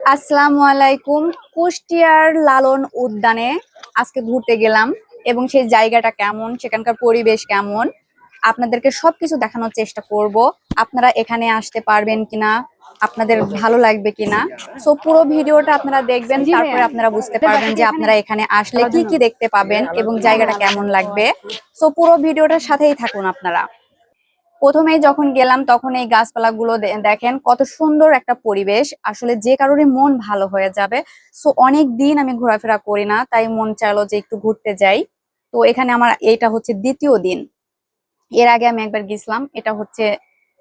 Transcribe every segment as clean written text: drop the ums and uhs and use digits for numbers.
আসসালামু আলাইকুম। কুষ্টিয়ার লালন উদ্যানে আজকে ঘুরতে গেলাম এবং সেই জায়গাটা কেমন, সেখানকার পরিবেশ কেমন, আপনাদেরকে সবকিছু দেখানোর চেষ্টা করব। আপনারা এখানে আসতে পারবেন কিনা, আপনাদের ভালো লাগবে কিনা। সো পুরো ভিডিওটা আপনারা দেখবেন, জি তারপরে ভাইয়া, আপনারা বুঝতে আপনার পারবেন বাসাটি যে এখানে আপনারা এখানে আসলে খেলার কি জন্য। কি দেখতে পাবেন এবং জায়গাটা কেমন লাগবে। সো পুরো ভিডিওটার সাথেই থাকুন আপনারা। প্রথমেই যখন গেলাম তখন এই গাছপালাগুলো দেখেন কত সুন্দর একটা পরিবেশ, আসলে যে কারোরই মন ভালো হয়ে যাবে। সো অনেক দিন আমি ঘোরাফেরা করি না, তাই মন চাইলো যে একটু ঘুরতে যাই। তো এখানে আমার এটা হচ্ছে দ্বিতীয় দিন। এর আগে আমি একবার গেছিলাম, এটা হচ্ছে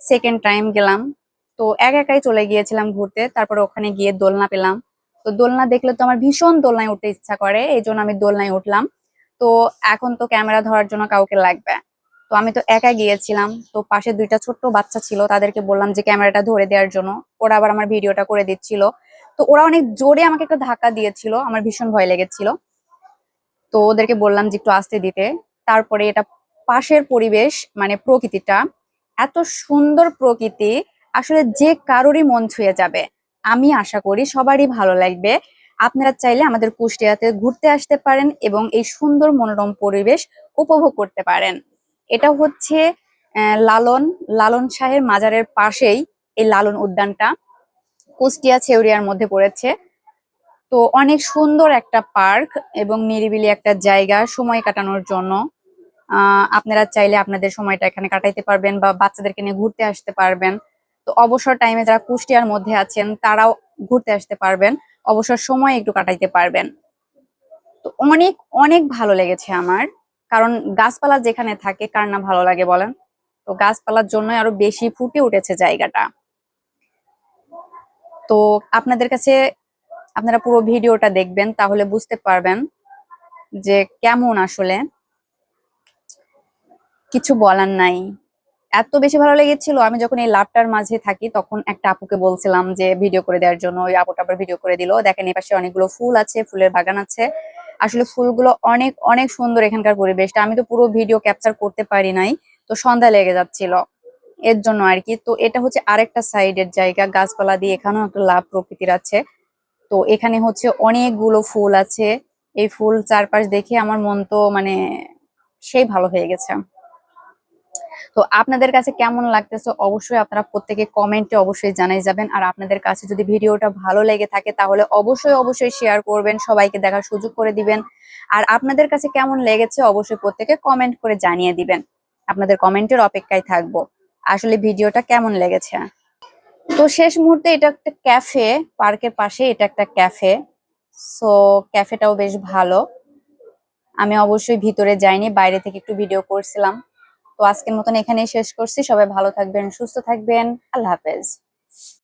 সেকেন্ড টাইম গেলাম। তো একাই চলে গিয়েছিলাম ঘুরতে, তারপরে ওখানে গিয়ে দোলনা পেলাম। তো দোলনা দেখলে তো আমার ভীষণ দোলনায় উঠতে ইচ্ছা করে, এই জন্য আমি দোলনায় উঠলাম। তো এখন তো ক্যামেরা ধরার জন্য কাউকে লাগবে, তো আমি তো একা গিয়েছিলাম। তো পাশে দুইটা ছোট্ট বাচ্চা ছিল, তাদেরকে বললাম যে ক্যামেরাটা ধরে দেওয়ার জন্য। ওরা আবার আমার ভিডিওটা করে দিচ্ছিল। তো ওরা অনেক জোরে আমাকে একটা ধাক্কা দিয়েছিল, আমার ভীষণ ভয় লেগেছিল। তো ওদেরকে বললাম যে একটু আস্তে দিতে। তারপরে এটা পাশের পরিবেশ, মানে প্রকৃতিটা এত সুন্দর প্রকৃতি, আসলে যে কারোরই মন ছুঁয়ে যাবে। আমি আশা করি সবারই ভালো লাগবে। আপনারা চাইলে আমাদের কুষ্টিয়াতে ঘুরতে আসতে পারেন এবং এই সুন্দর মনোরম পরিবেশ উপভোগ করতে পারেন। এটা হচ্ছে লালন লালন শাহের মাজারের পাশেই এই লালন উদ্যানটা, কুষ্টিয়া ছেউরিয়ার মধ্যে পড়েছে। তো অনেক সুন্দর একটা পার্ক এবং নিরিবিলি একটা জায়গা সময় কাটানোর জন্য। আপনারা চাইলে আপনাদের সময়টা এখানে কাটাইতে পারবেন বা বাচ্চাদেরকে নিয়ে ঘুরতে আসতে পারবেন। তো অবসর টাইমে যারা কুষ্টিয়ার মধ্যে আছেন তারাও ঘুরতে আসতে পারবেন, অবসর সময় একটু কাটাইতে পারবেন। তো অনেক অনেক ভালো লেগেছে আমার, কারণ গাছপালা যেখানে থাকে কার না ভালো লাগে বলেন। তো গাছপালার জন্য আরো বেশি ফুটে উঠেছে জায়গাটা। তো আপনাদের কাছে, আপনারা পুরো ভিডিওটা দেখবেন তাহলে বুঝতে পারবেন যে কেমন আসলে। কিছু বলার নাই, এত বেশি ভালো লেগেছিল। আমি যখন এই লাভটার মাঝে থাকি তখন একটা আপুকে বলছিলাম যে ভিডিও করে দেওয়ার জন্য, ওই আপুটা আবার ভিডিও করে দিল। দেখেন এই পাশে অনেকগুলো ফুল আছে, ফুলের বাগান আছে। আসলে ফুলগুলো অনেক অনেক সুন্দর, এখানকার পরিবেশটা আমি তো পুরো ভিডিও ক্যাপচার করতে পারি নাই, তো সন্ধ্যা লেগে যাচ্ছিল এর জন্য আর কি। তো এটা হচ্ছে আরেকটা সাইডের জায়গা, গাছপালা দিয়ে এখানেও একটা লাভ প্রকৃতির আছে। তো এখানে হচ্ছে অনেকগুলো ফুল আছে। এই ফুল চারপাশ দেখে আমার মন তো মানে সেই ভালো হয়ে গেছে। তো আপনাদের কাছে কেমন লাগতেছে অবশ্যই আপনারা প্রত্যেকে কমেন্টে অবশ্যই জানাই যাবেন। আর আপনাদের কাছে যদি ভিডিওটা ভালো লেগে থাকে তাহলে অবশ্যই অবশ্যই শেয়ার করবেন, সবাইকে দেখার সুযোগ করে দিবেন। আর আপনাদের কাছে কেমন লেগেছে অবশ্যই প্রত্যেকে কমেন্ট করে জানিয়ে দিবেন। আপনাদের কমেন্টের অপেক্ষায় থাকবো আসলে ভিডিওটা কেমন লেগেছে। তো শেষ মুহূর্তে এটা একটা ক্যাফে, পার্কের পাশে এটা একটা ক্যাফে। সো ক্যাফেটাও বেশ ভালো। আমি অবশ্যই ভিতরে যাইনি, বাইরে থেকে একটু ভিডিও করছিলাম। তো আজকের মতন এখানেই শেষ করছি। সবাই ভালো থাকবেন, সুস্থ থাকবেন। আল্লাহ হাফেজ।